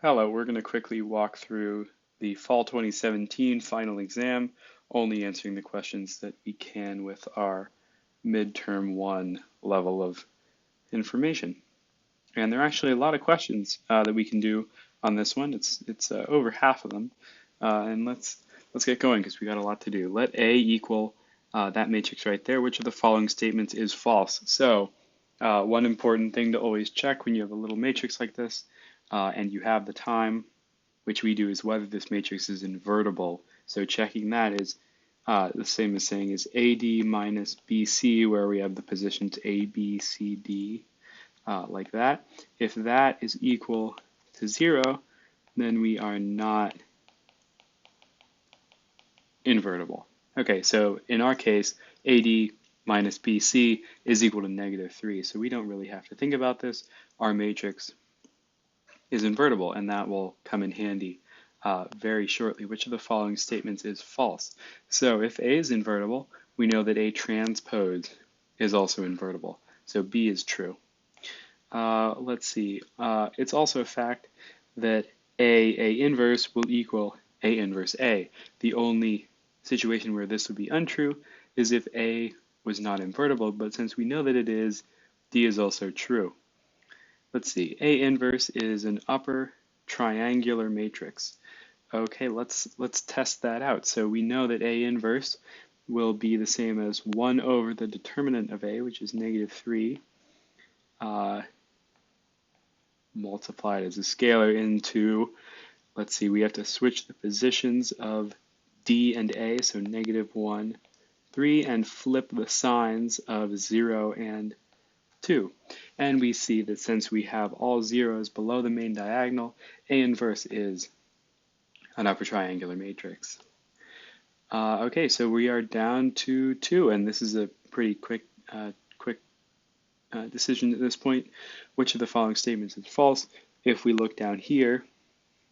Hello, we're going to quickly walk through the Fall 2017 final exam, only answering the questions that we can with our midterm 1 level of information. And there are actually a lot of questions that we can do on this one. It's over half of them. And let's get going because we got a lot to do. Let A equal that matrix right there. Which of the following statements is false? So one important thing to always check when you have a little matrix like this and you have the time, which we do, is whether this matrix is invertible. So checking that is the same as saying is AD minus BC, where we have the positions A, B, C, D, like that. If that is equal to 0, then we are not invertible. Okay, so in our case, AD minus BC is equal to -3. So we don't really have to think about this. Our matrix is invertible, and that will come in handy very shortly. Which of the following statements is false? So if A is invertible, we know that A transpose is also invertible. So B is true. Let's see. It's also a fact that A inverse will equal A inverse A. The only situation where this would be untrue is if A was not invertible, but since we know that it is, D is also true. Let's see, A inverse is an upper triangular matrix. Okay, let's test that out. So we know that A inverse will be the same as 1 over the determinant of A, which is -3, multiplied as a scalar into, let's see, we have to switch the positions of D and A, so -1, 3, and flip the signs of 0 and 2. And we see that since we have all zeros below the main diagonal, A inverse is an upper triangular matrix. Okay, so we are down to 2, and this is a pretty quick decision at this point. Which of the following statements is false? If we look down here,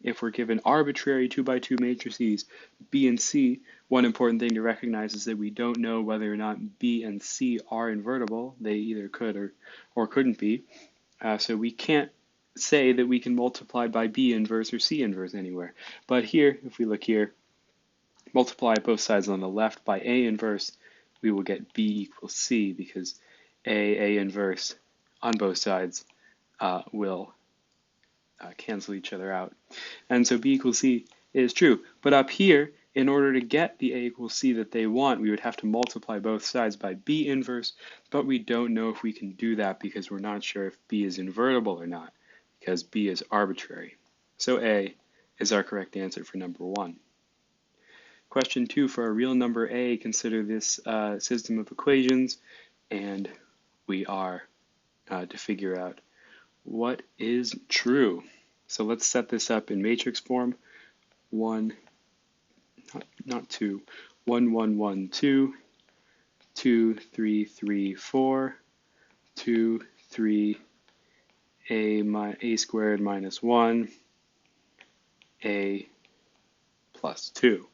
if we're given arbitrary 2x2 matrices B and C, one important thing to recognize is that we don't know whether or not B and C are invertible. They either could or couldn't be. So we can't say that we can multiply by B inverse or C inverse anywhere. But here, if we look here, multiply both sides on the left by A inverse, we will get B equals C, because A inverse on both sides will cancel each other out. And so B equals C is true. But up here, in order to get the A equals C that they want, we would have to multiply both sides by B inverse, but we don't know if we can do that because we're not sure if B is invertible or not, because B is arbitrary. So A is our correct answer for number 1. Question 2, for a real number A, consider this system of equations, and we are to figure out what is true. So let's set this up in matrix form. 1, 2, 1, 1, 1, 2, 2, 3, 3, 4, 2, 3, A squared minus 1, A plus 2.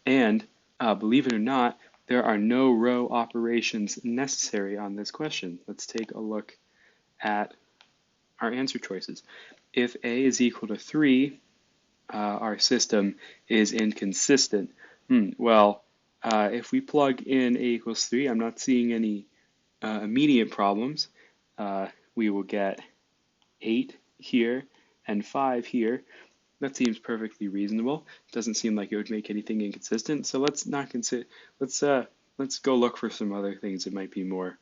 And believe it or not, there are no row operations necessary on this question. Let's take a look at our answer choices. If A is equal to 3, our system is inconsistent. Well, if we plug in A equals 3, I'm not seeing any immediate problems. We will get 8 here and 5 here. That seems perfectly reasonable. It doesn't seem like it would make anything inconsistent. So let's not consider. Let's go look for some other things that might be more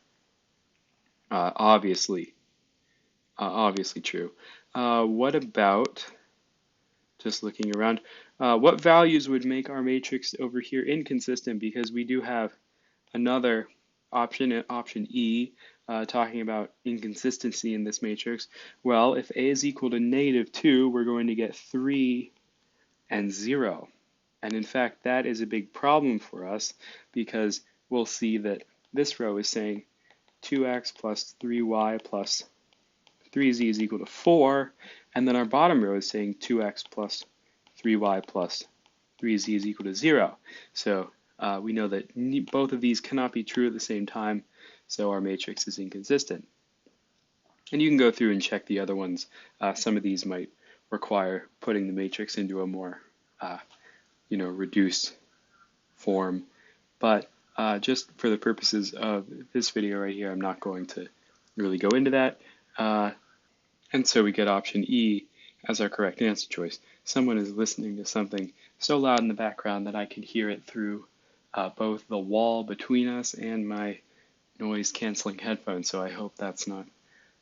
obviously true. What about, just looking around, what values would make our matrix over here inconsistent? Because we do have another option, option E, talking about inconsistency in this matrix. Well, if A is equal to -2, we're going to get 3 and 0. And in fact, that is a big problem for us, because we'll see that this row is saying 2x plus 3y plus 3z is equal to 4, and then our bottom row is saying 2x plus 3y plus 3z is equal to 0. So we know that both of these cannot be true at the same time, so our matrix is inconsistent. And you can go through and check the other ones. Some of these might require putting the matrix into a more reduced form. But just for the purposes of this video right here, I'm not going to really go into that. And so we get option E as our correct answer choice. Someone is listening to something so loud in the background that I can hear it through both the wall between us and my noise canceling headphones. So I hope that's not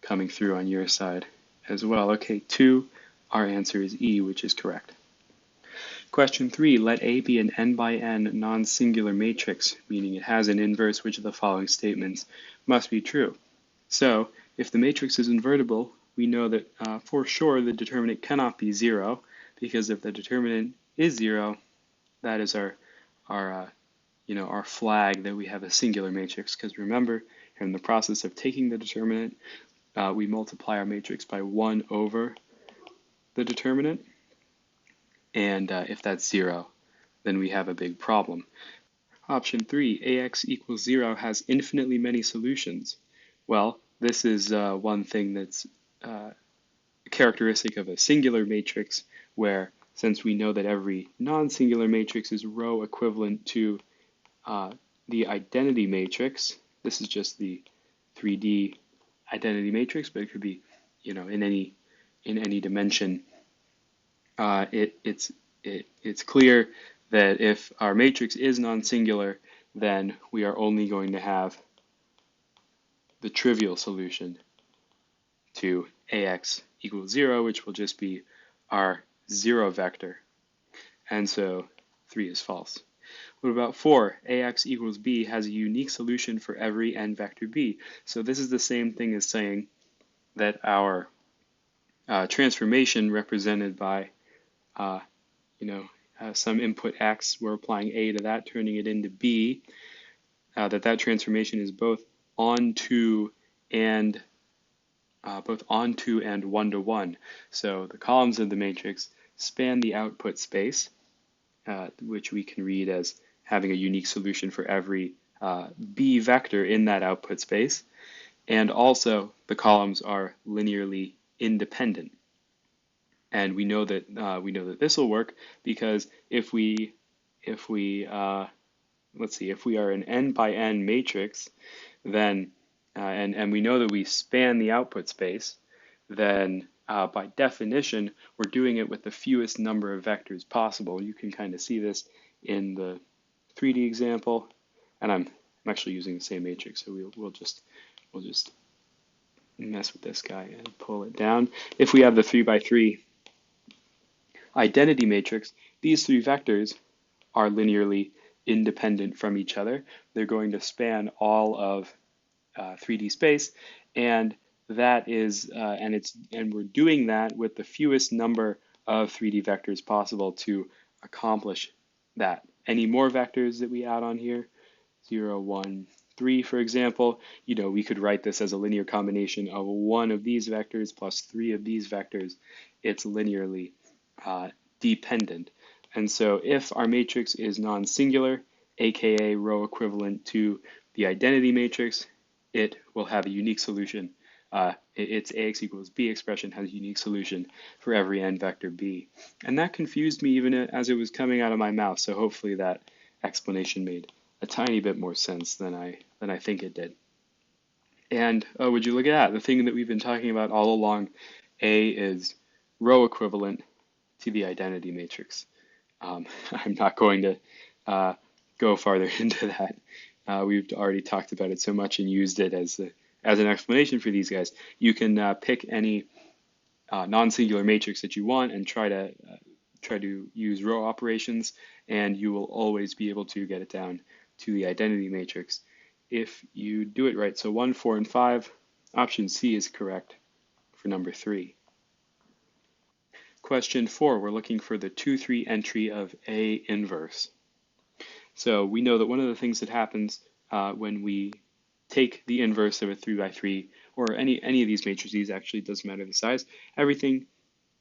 coming through on your side as well. Okay, 2, our answer is E, which is correct. Question 3, let A be an n by n non-singular matrix, meaning it has an inverse. Which of the following statements must be true? So if the matrix is invertible, we know that for sure the determinant cannot be 0, because if the determinant is 0, that is our flag that we have a singular matrix. Because remember, in the process of taking the determinant, we multiply our matrix by 1 over the determinant. And if that's 0, then we have a big problem. Option 3, AX equals 0 has infinitely many solutions. Well, this is one thing that's characteristic of a singular matrix, where since we know that every non-singular matrix is row equivalent to the identity matrix, this is just the 3D identity matrix, but it could be in any dimension. It's clear that if our matrix is non-singular, then we are only going to have the trivial solution to AX equals 0, which will just be our 0 vector. And so 3 is false. What about 4? AX equals B has a unique solution for every n vector B. So this is the same thing as saying that our transformation represented by some input x, we're applying A to that, turning it into B, that transformation is both onto and one-to-one. So the columns of the matrix span the output space, which we can read as having a unique solution for every B vector in that output space, and also the columns are linearly independent. And we know that this will work because if we are an n by n matrix, then and we know that we span the output space, then by definition we're doing it with the fewest number of vectors possible. You can kind of see this in the 3D example, and I'm actually using the same matrix, so we'll just mess with this guy and pull it down. If we have the 3 by 3 identity matrix, these 3 vectors are linearly independent from each other. They're going to span all of 3D space, and that is and we're doing that with the fewest number of 3D vectors possible to accomplish that. Any more vectors that we add on here, 0, 1, 3, for example, we could write this as a linear combination of 1 of these vectors plus 3 of these vectors. It's linearly dependent. And so if our matrix is non-singular, aka row equivalent to the identity matrix, it will have a unique solution. Its AX equals B expression has a unique solution for every n vector B. And that confused me even as it was coming out of my mouth, so hopefully that explanation made a tiny bit more sense than I think it did. And would you look at that, the thing that we've been talking about all along, A is row equivalent to the identity matrix. I'm not going to go farther into that. We've already talked about it so much and used it as an explanation for these guys. You can pick any non-singular matrix that you want and try to use row operations, and you will always be able to get it down to the identity matrix if you do it right. So 1, 4, and 5, option C is correct for number 3. Question 4, we're looking for the 2, 3 entry of A inverse. So we know that one of the things that happens when we take the inverse of a 3 by 3, or any of these matrices, actually, it doesn't matter the size, everything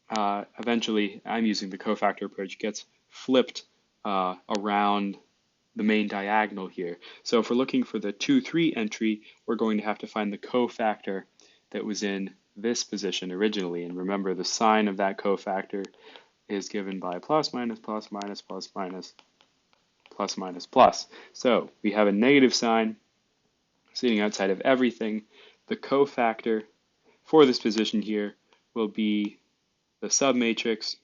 eventually, I'm using the cofactor approach, gets flipped around the main diagonal here. So if we're looking for the 2, 3 entry, we're going to have to find the cofactor that was in this position originally. And remember, the sign of that cofactor is given by plus minus plus minus plus minus plus minus plus. So we have a negative sign sitting outside of everything. The cofactor for this position here will be the submatrix.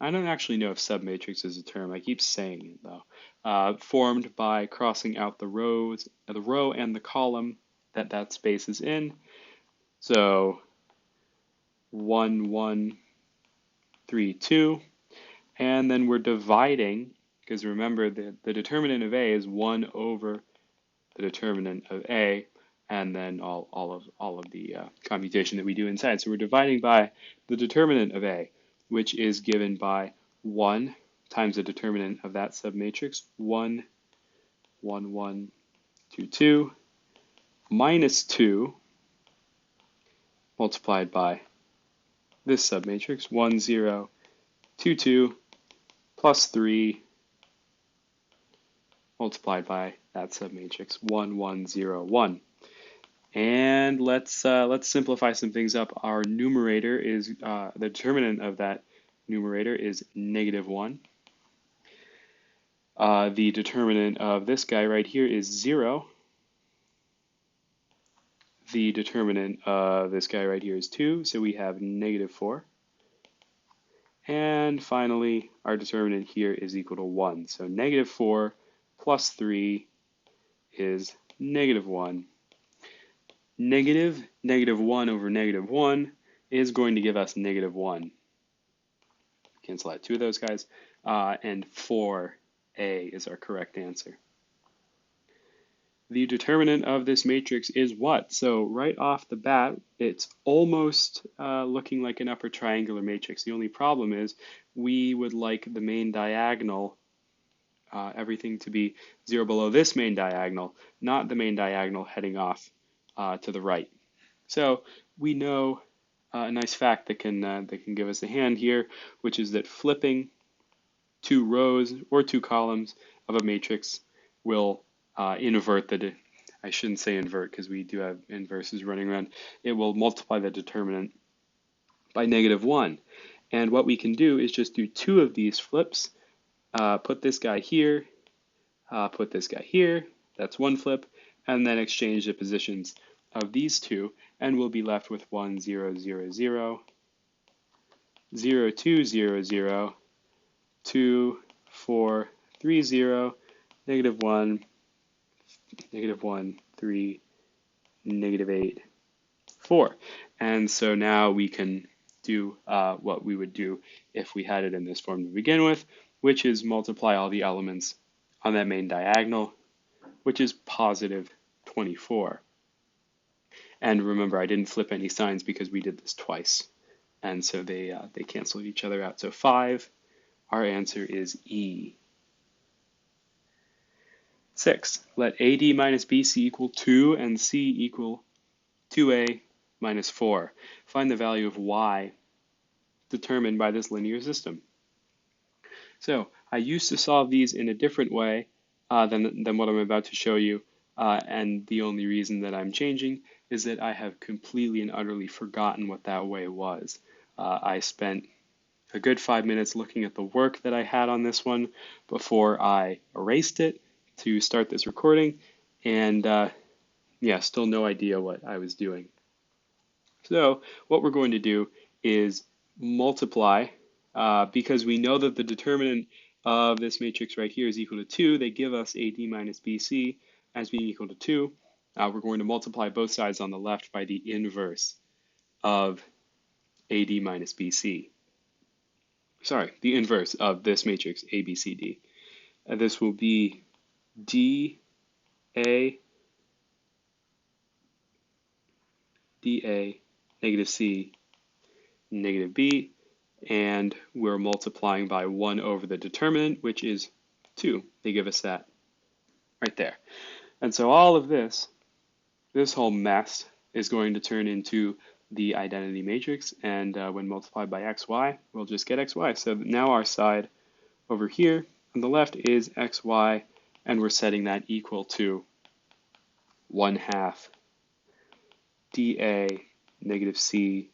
I don't actually know if submatrix is a term. I keep saying it though. Formed by crossing out the row and the column that space is in. So 1, 1, 3, 2. And then we're dividing, because remember the determinant of A is 1 over the determinant of A, and then all of the computation that we do inside. So we're dividing by the determinant of A, which is given by 1 times the determinant of that submatrix, 1, 1, 1, 2, 2, minus 2 multiplied by this submatrix, 1, 0, 2, 2, plus 3 multiplied by that submatrix, 1, 1, 0, 1. And let's simplify some things up. Our numerator is, the determinant of that numerator is negative 1. The determinant of this guy right here is 0. The determinant of this guy right here is 2, so we have negative 4. And finally, our determinant here is equal to 1. So negative 4 plus 3 is negative 1. Negative 1 over negative 1 is going to give us negative 1. Cancel out 2 of those guys. And 4a is our correct answer. The determinant of this matrix is what? So right off the bat, it's almost looking like an upper triangular matrix. The only problem is we would like the main diagonal, everything to be 0 below this main diagonal, not the main diagonal heading off to the right. So we know a nice fact that can give us a hand here, which is that flipping 2 rows or 2 columns of a matrix will invert I shouldn't say invert because we do have inverses running around. It will multiply the determinant by negative 1. And what we can do is just do 2 of these flips. Put this guy here, put this guy here. That's 1 flip. And then exchange the positions of these 2. And we'll be left with 1, 0, 0, 0, 0, 2, 0, 0, 2, 4, 3, 0, negative 1, negative 1, 3, negative 8, 4. And so now we can do what we would do if we had it in this form to begin with, which is multiply all the elements on that main diagonal, which is positive 24. And remember, I didn't flip any signs because we did this twice. And so they canceled each other out. So 5, our answer is E. 6, let AD minus BC equal 2 and C equal 2A minus 4. Find the value of Y determined by this linear system. So I used to solve these in a different way than what I'm about to show you. And the only reason that I'm changing is that I have completely and utterly forgotten what that way was. I spent a good 5 minutes looking at the work that I had on this one before I erased it to start this recording, and yeah, still no idea what I was doing. So what we're going to do is multiply, because we know that the determinant of this matrix right here is equal to 2. They give us AD minus BC as being equal to 2. We're going to multiply both sides on the left by the inverse of AD minus BC. Sorry, the inverse of this matrix, ABCD. This will be DA negative C negative B, and we're multiplying by 1 over the determinant, which is 2. They give us that right there. And so all of this whole mess is going to turn into the identity matrix, and when multiplied by xy, we'll just get xy. So now our side over here on the left is xy, and we're setting that equal to 1/2 dA negative C,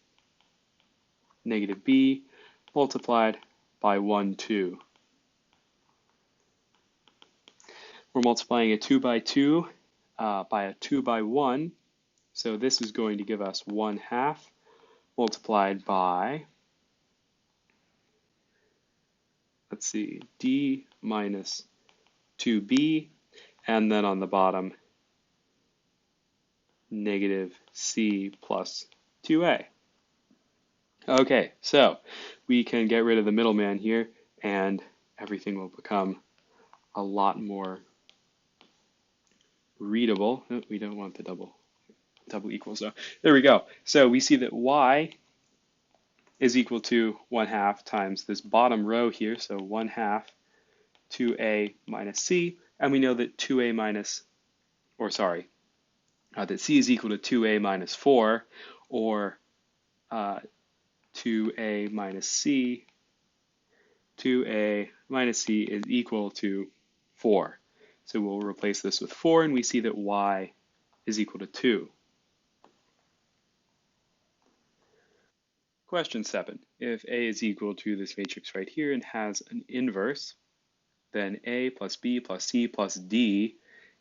negative B, multiplied by 1, 2. We're multiplying a 2 by 2 by a 2 by 1. So this is going to give us 1/2 multiplied by, let's see, D minus 2B, and then on the bottom, negative C plus 2A. Okay, so we can get rid of the middleman here, and everything will become a lot more readable. Oh, we don't want the double equals though. There we go. So we see that y is equal to 1/2 times this bottom row here, so 1/2 2a minus c, and we know that 2a minus, or sorry, that c is equal to 2a minus 4, or 2a minus c. 2a minus c is equal to 4. So we'll replace this with 4, and we see that y is equal to 2. Question 7. If A is equal to this matrix right here and has an inverse, then A plus B plus C plus D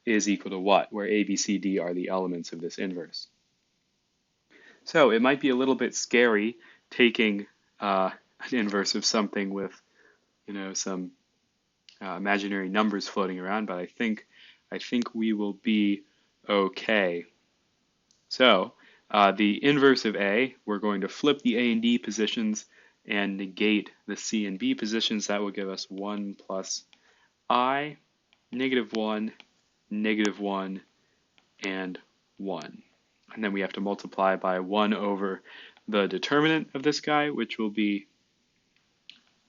is equal to what? Where A, B, C, D are the elements of this inverse. So it might be a little bit scary taking an inverse of something with, some imaginary numbers floating around, but I think we will be okay. So the inverse of A, we're going to flip the A and D positions and negate the C and B positions. That will give us 1 plus I, -1, -1, and 1. And then we have to multiply by 1 over the determinant of this guy, which will be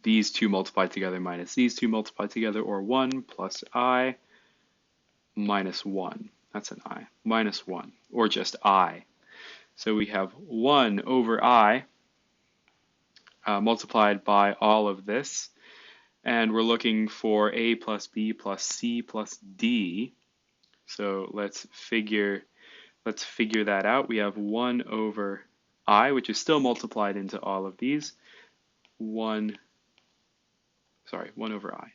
these two multiplied together minus these two multiplied together, or 1 plus I minus 1. That's an I, minus 1, or just I. So we have 1 over I multiplied by all of this, and we're looking for A plus B plus C plus D. So let's figure that out. We have 1 over I, which is still multiplied into all of these. 1 over I.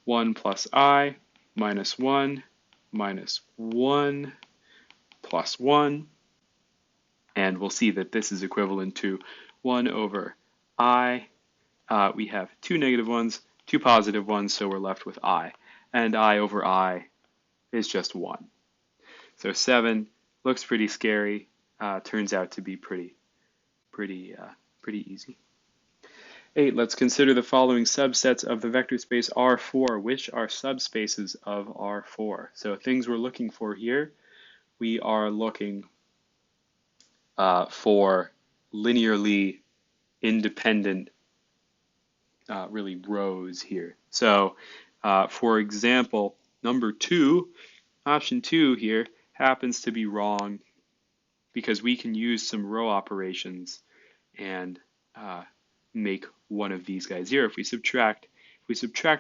1 plus I minus 1 minus 1 plus 1. And we'll see that this is equivalent to 1 over I. We have 2 negative ones, 2 positive ones, so we're left with I. And I over I is just 1. So 7 looks pretty scary. Turns out to be pretty easy. 8, let's consider the following subsets of the vector space R4. Which are subspaces of R4? So things we're looking for here, we are looking for linearly independent really rows here. So for example, number 2, option 2 here happens to be wrong because we can use some row operations and make one of these guys 0. If we subtract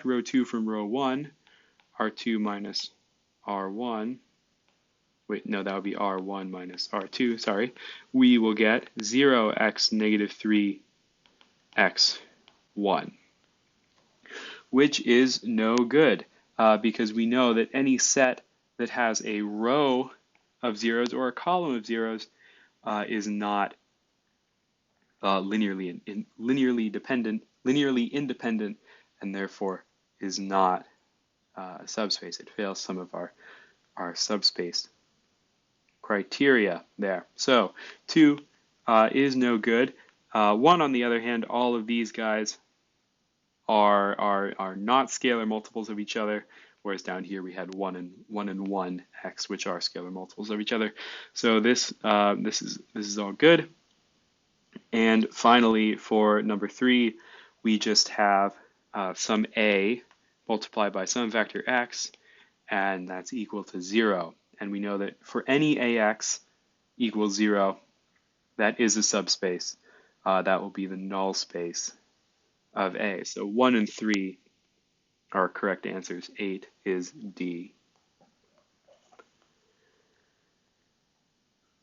row 2 from row 1, R2 minus R1, wait, no, that would be R1 minus R2, sorry, we will get 0x negative 3x1, which is no good because we know that any set that has a row of zeros or a column of zeros is not linearly independent, and therefore is not a subspace. It fails some of our subspace criteria there. So 2 is no good. 1, on the other hand, all of these guys are not scalar multiples of each other, whereas down here we had 1 and 1x, which are scalar multiples of each other. So this is all good. And finally, for number 3, we just have some a multiplied by some vector x, and that's equal to 0. And we know that for any ax equals 0, that is a subspace. That will be the null space of A. So 1 and 3 are correct answers. 8 is D.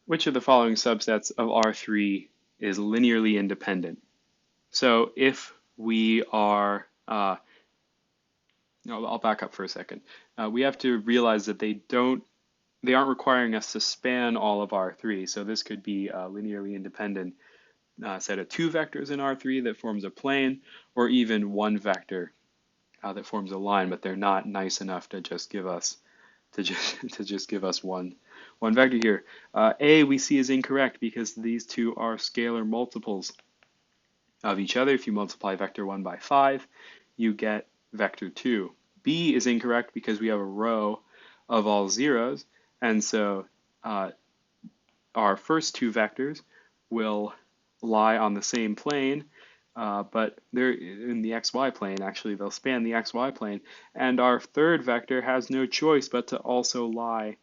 which of the following subsets of R3 is linearly independent? So if we are, no, I'll back up for a second. We have to realize that they aren't requiring us to span all of R3. So this could be a linearly independent set of two vectors in R3 that forms a plane, or even one vector that forms a line, but they're not nice enough to just give us one vector here. A we see is incorrect because these two are scalar multiples of each other. If you multiply vector 1 by 5, you get vector 2. B is incorrect because we have a row of all zeros, and so our first two vectors will lie on the same plane, but they're in the xy plane. Actually, they'll span the xy plane, and our third vector has no choice but to also lie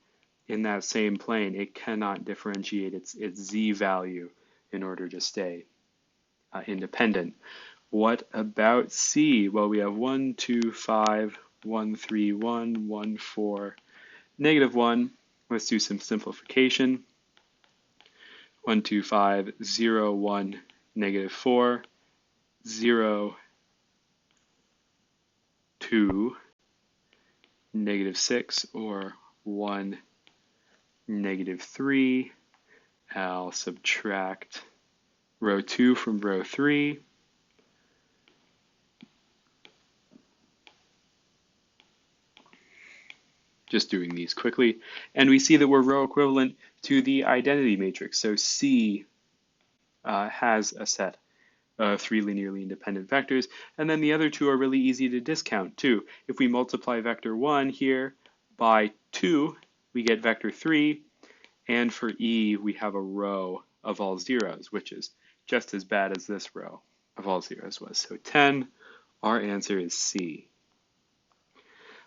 in that same plane. It cannot differentiate its z value in order to stay independent. What about C? Well, we have 1, 2, 5, 1, 3, 1, 1, 4, negative 1. Let's do some simplification. 1, 2, 5, 0, 1, negative 4, 0, 2, negative 6, or 1, negative 3. I'll subtract row 2 from row 3. Just doing these quickly. And we see that we're row equivalent to the identity matrix. So C has a set of 3 linearly independent vectors. And then the other two are really easy to discount too. If we multiply vector 1 here by 2, we get vector 3. And for E, we have a row of all zeros, which is just as bad as this row of all zeros was. So 10, our answer is C.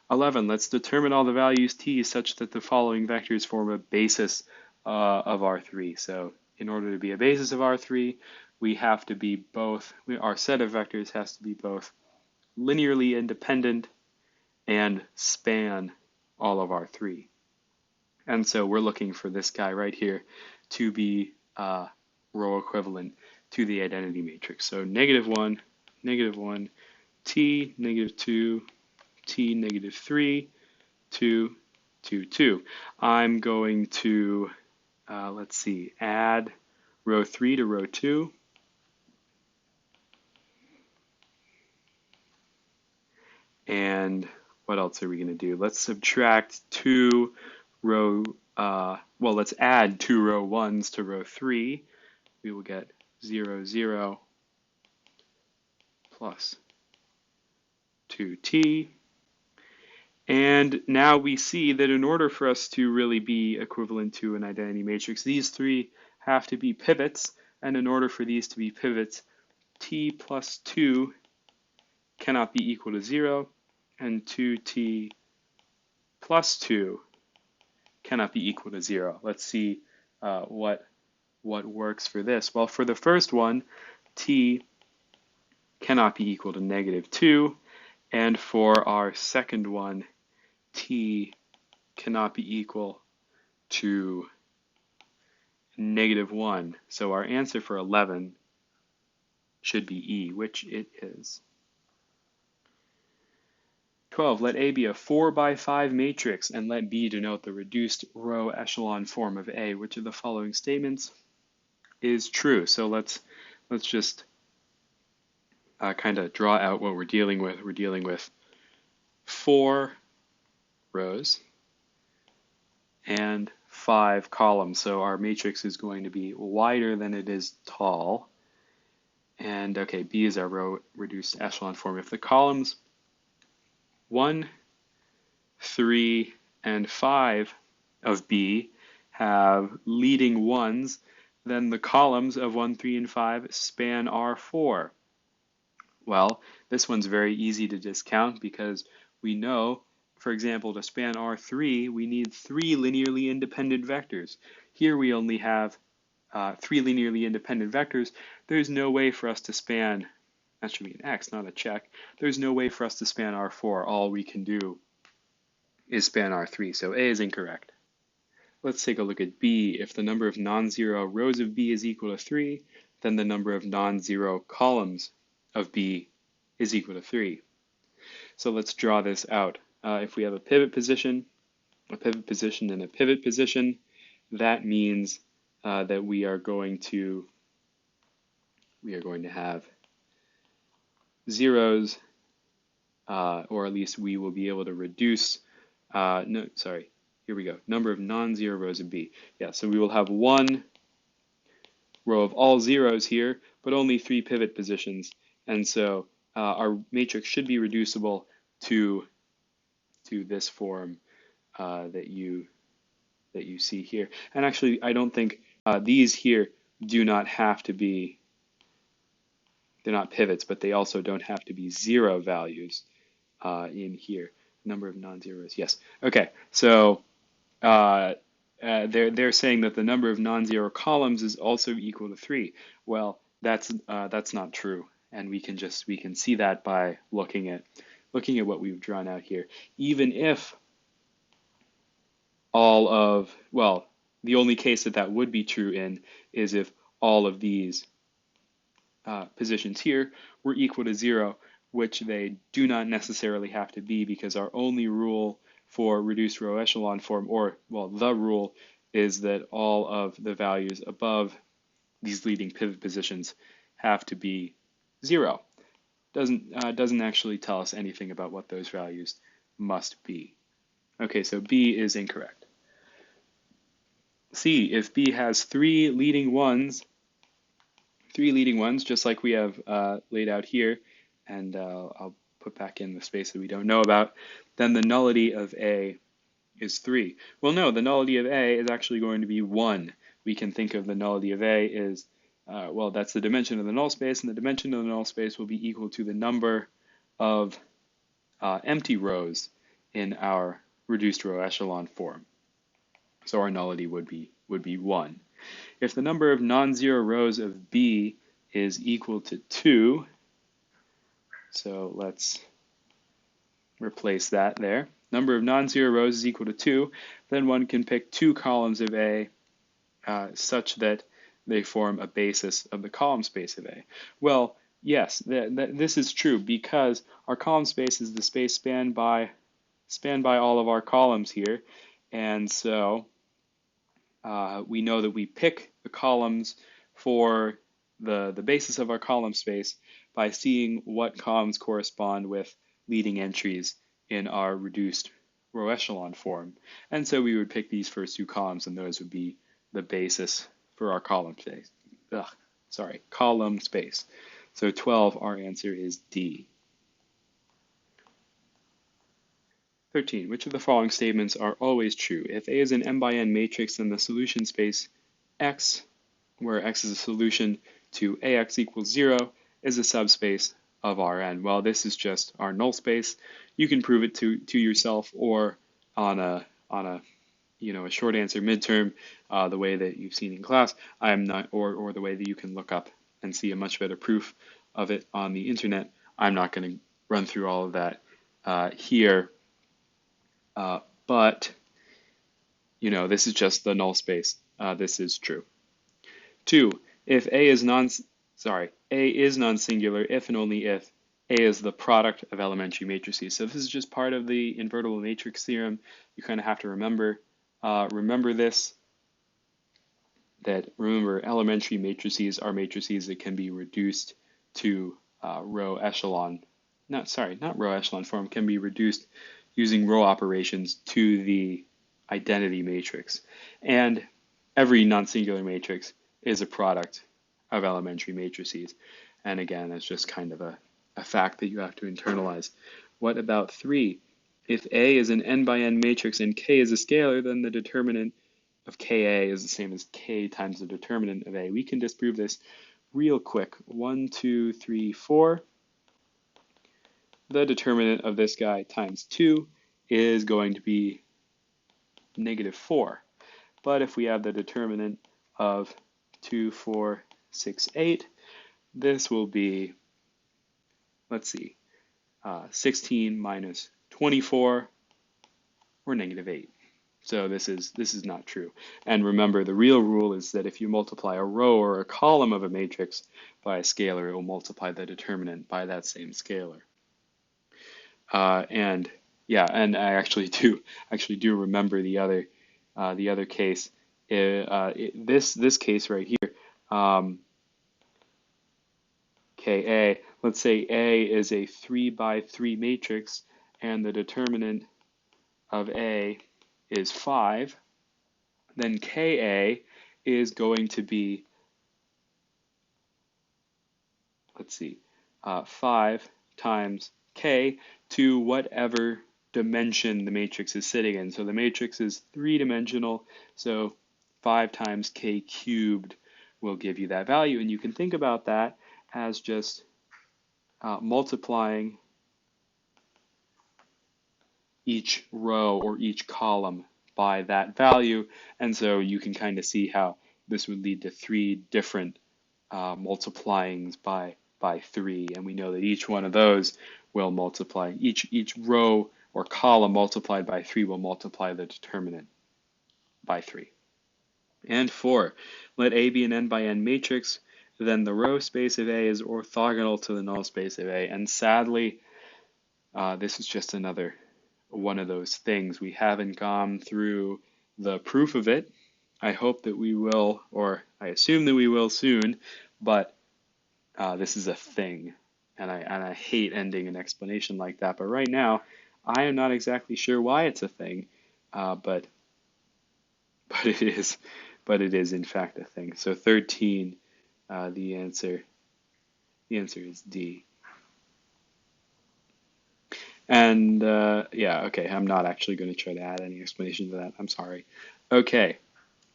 11, let's determine all the values t such that the following vectors form a basis of R3. So in order to be a basis of R3, we have to be both, our set of vectors has to be both linearly independent and span all of R3. And so we're looking for this guy right here to be row equivalent to the identity matrix. So negative 1, t, negative 2, t, negative 3, 2, 2, 2. I'm going to, let's see, add row 3 to row 2. And what else are we going to do? Let's subtract 2 row, well, let's add 2 row 1s to row 3. We will get 0, 0 plus 2t. And now we see that in order for us to really be equivalent to an identity matrix, these three have to be pivots. And in order for these to be pivots, t plus 2 cannot be equal to 0, and 2t plus 2 cannot be equal to 0. Let's see what works for this. Well, for the first one, t cannot be equal to negative 2. And for our second one, t cannot be equal to negative 1. So our answer for 11 should be E, which it is. 12, let A be a 4 by 5 matrix and let B denote the reduced row echelon form of A. Which of the following statements is true? So let's just kind of draw out what we're dealing with. We're dealing with 4 rows and 5 columns. So our matrix is going to be wider than it is tall. And okay, B is our row reduced echelon form. If the columns 1, 3, and 5 of B have leading 1s, then the columns of 1, 3, and 5 span R4. Well, this one's very easy to discount because we know, for example, to span R3, we need 3 linearly independent vectors. Here we only have 3 linearly independent vectors. There's no way for us to span, that should be an X, not a check. There's no way for us to span R4. All we can do is span R3, so A is incorrect. let's take a look at B. If the number of non-zero rows of B is equal to 3, then the number of non-zero columns of B is equal to 3. So let's draw this out. If we have a pivot position, and a pivot position, that means that we are going to have zeros, or at least we will be able to reduce, here we go, number of non-zero rows of B. Yeah, so we will have one row of all zeros here, but only 3 pivot positions. And so our matrix should be reducible to this form that you see here. And actually, I don't think these here do not have to be, they're not pivots, but they also don't have to be zero values in here. Number of non-zeros, yes. Okay, so they're saying that the number of non-zero columns is also equal to 3. Well, that's not true, and we can see that by looking at what we've drawn out here. Even if all of, well, the only case that would be true in is if all of these positions here were equal to 0, which they do not necessarily have to be, because our only rule for reduced row echelon form, or, well, the rule is that all of the values above these leading pivot positions have to be 0. Doesn't actually tell us anything about what those values must be. Okay, so B is incorrect. C, if B has three leading ones, just like we have laid out here, and I'll put back in the space that we don't know about, then the nullity of A is 3. Well, no, the nullity of A is actually going to be 1. We can think of the nullity of A as, well, that's the dimension of the null space, and the dimension of the null space will be equal to the number of empty rows in our reduced row echelon form. So our nullity would be 1. If the number of non-zero rows of B is equal to 2, so let's replace that there. Number of non-zero rows is equal to 2, then one can pick 2 columns of A such that they form a basis of the column space of A. Well, yes, this is true, because our column space is the space spanned by all of our columns here, and so we know that we pick the columns for the basis of our column space by seeing what columns correspond with leading entries in our reduced row echelon form. And so we would pick these first 2 columns, and those would be the basis for our column space. Column space. So 12, our answer is D. 13. Which of the following statements are always true? If A is an m by n matrix, then the solution space X, where X is a solution to AX equals 0, is a subspace of Rn. Well, this is just our null space. You can prove it to yourself, or on a short answer midterm, the way that you've seen in class. I am not, or the way that you can look up and see a much better proof of it on the internet. I'm not going to run through all of that here. But, this is just the null space. This is true. 2, if A is non-singular if and only if A is the product of elementary matrices. So this is just part of the invertible matrix theorem. You kind of have to remember this, that elementary matrices are matrices that can be reduced to not row echelon form, can be reduced using row operations to the identity matrix. And every non-singular matrix is a product of elementary matrices. And again, that's just kind of a fact that you have to internalize. What about 3? If A is an n by n matrix and K is a scalar, then the determinant of Ka is the same as K times the determinant of A. We can disprove this real quick. 1, 2, 3, 4. The determinant of this guy times 2 is going to be -4. But if we have the determinant of 2, 4, 6, 8, this will be, 16 minus 24, or -8. So this is not true. And remember, the real rule is that if you multiply a row or a column of a matrix by a scalar, it will multiply the determinant by that same scalar. And yeah, and I actually do remember the other case. This case right here, KA. Let's say A is a 3 by 3 matrix, and the determinant of A is 5. Then KA is going to be, let's see, 5 times K to whatever dimension the matrix is sitting in. So the matrix is 3-dimensional, so 5 times K cubed will give you that value. And you can think about that as just multiplying each row or each column by that value. And so you can kind of see how this would lead to 3 different multiplyings by 3. And we know that each one of those will multiply, each row or column multiplied by 3 will multiply the determinant by 3. And 4, let A be an n by n matrix, then the row space of A is orthogonal to the null space of A. And sadly, this is just another one of those things. We haven't gone through the proof of it. I hope that we will, or I assume that we will soon, but this is a thing, and I hate ending an explanation like that. But right now, I am not exactly sure why it's a thing, but it is in fact a thing. So 13, the answer is D. And yeah, okay, I'm not actually going to try to add any explanation to that. I'm sorry. Okay,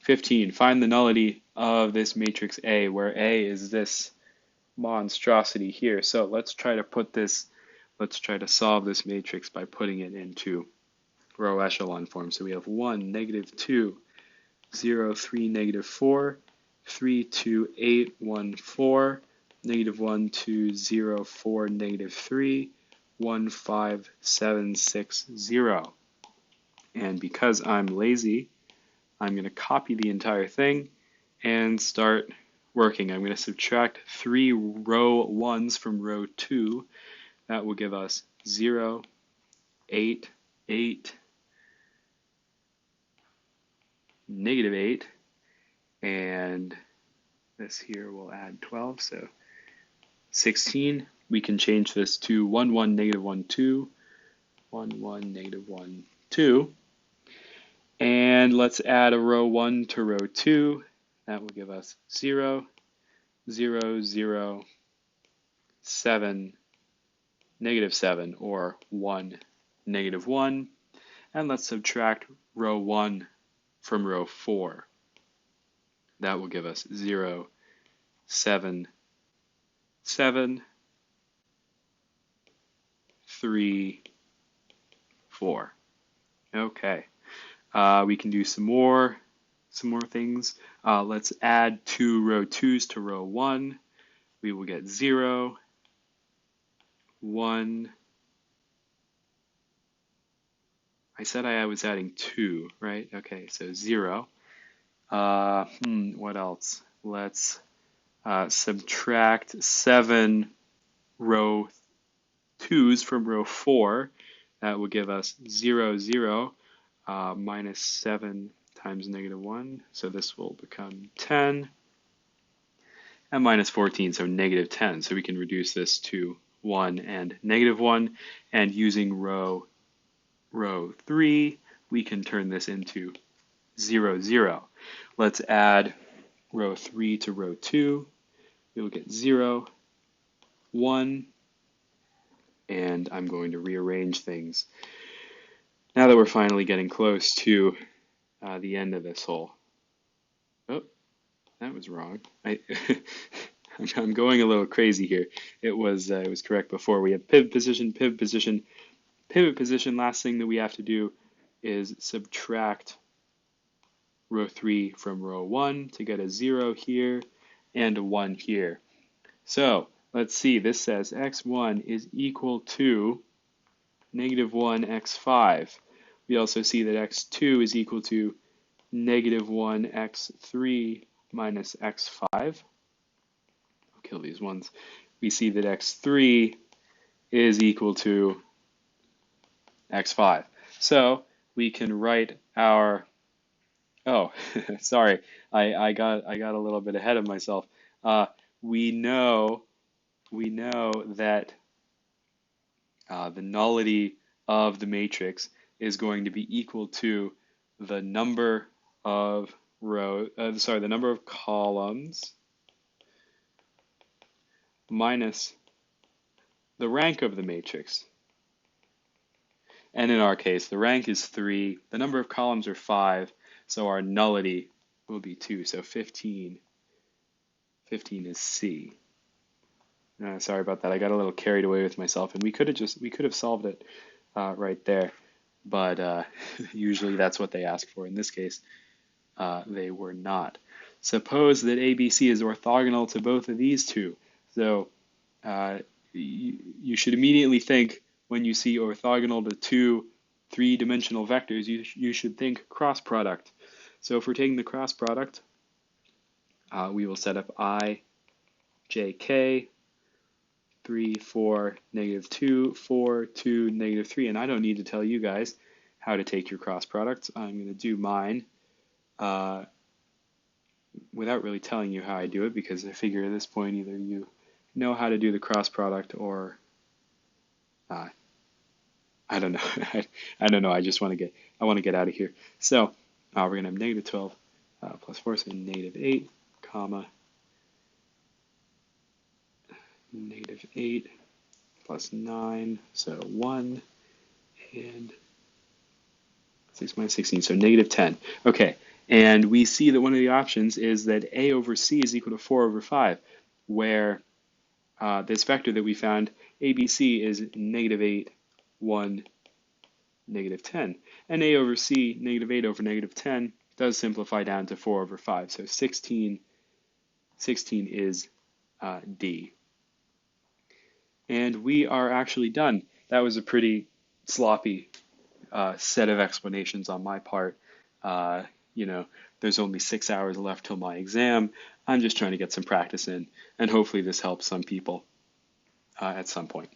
15, find the nullity of this matrix A, where A is this monstrosity here. So let's try to solve this matrix by putting it into row echelon form. So we have 1, -2, 0, 3, -4, 3, 2, 8, 1, 4, -1, 2, 0, 4, -3, 1, 5, 7, 6, 0. And because I'm lazy, I'm going to copy the entire thing and start working. I'm going to subtract 3 row 1s from row 2. That will give us 0, 8, 8, -8, and this here will add 12, so 16. We can change this to 1, 1, -1, 2, 1, 1, -1, 2. And let's add a row 1 to row 2. That will give us 0, 0, 0, 7, -7, or 1, -1. And let's subtract row 1 from row 4. That will give us 0, 7, 7, 3, 4. Okay. We can do some more things. Let's add 2 row 2s to row 1. We will get 0, 1. I said I was adding 2, right? Okay, so 0. What else? Let's subtract 7 row 2s from row 4. That will give us 0, 0, minus 7 times -1. So this will become 10. And minus 14, so -10. So we can reduce this to 1 and -1. And using row 3, we can turn this into 0, 0. Let's add row 3 to row 2. We will get 0, 1, and I'm going to rearrange things. Now that we're finally getting close to the end of this whole, oh, that was wrong. I'm going a little crazy here. It was correct before. We have pivot position, pivot position, pivot position. Last thing that we have to do is subtract row 3 from row 1 to get a 0 here and a 1 here. So let's see, this says x1 is equal to -1 x5. We also see that x2 is equal to negative 1 x3 minus x5. I'll kill these ones. We see that x3 is equal to x5. So we can write our, oh, sorry, I got a little bit ahead of myself. We know that the nullity of the matrix is going to be equal to the number of the number of columns minus the rank of the matrix. And in our case, the rank is 3, the number of columns are 5, so our nullity will be 2, so 15 is C. Sorry about that. I got a little carried away with myself, and we could have solved it right there, but usually that's what they ask for. In this case, they were not. Suppose that ABC is orthogonal to both of these two. So you should immediately think, when you see orthogonal to two three-dimensional vectors, you should think cross product. So if we're taking the cross product, we will set up I, J, K, 3, 4, negative 2, 4, 2, negative 3. And I don't need to tell you guys how to take your cross products. I'm going to do mine without really telling you how I do it, because I figure at this point either you know how to do the cross product or I don't know. I don't know. I want to get out of here. So we're going to have negative 12 plus 4, so negative 8, comma, negative 8 plus 9, so 1, and 6 minus 16, so negative 10. Okay, and we see that one of the options is that A over C is equal to 4 over 5, where this vector that we found, ABC, is negative 8, 1, negative 10. And A over C, negative 8 over negative 10, does simplify down to 4 over 5. So 16 is D. And we are actually done. That was a pretty sloppy set of explanations on my part. There's only 6 hours left till my exam. I'm just trying to get some practice in, and hopefully this helps some people at some point.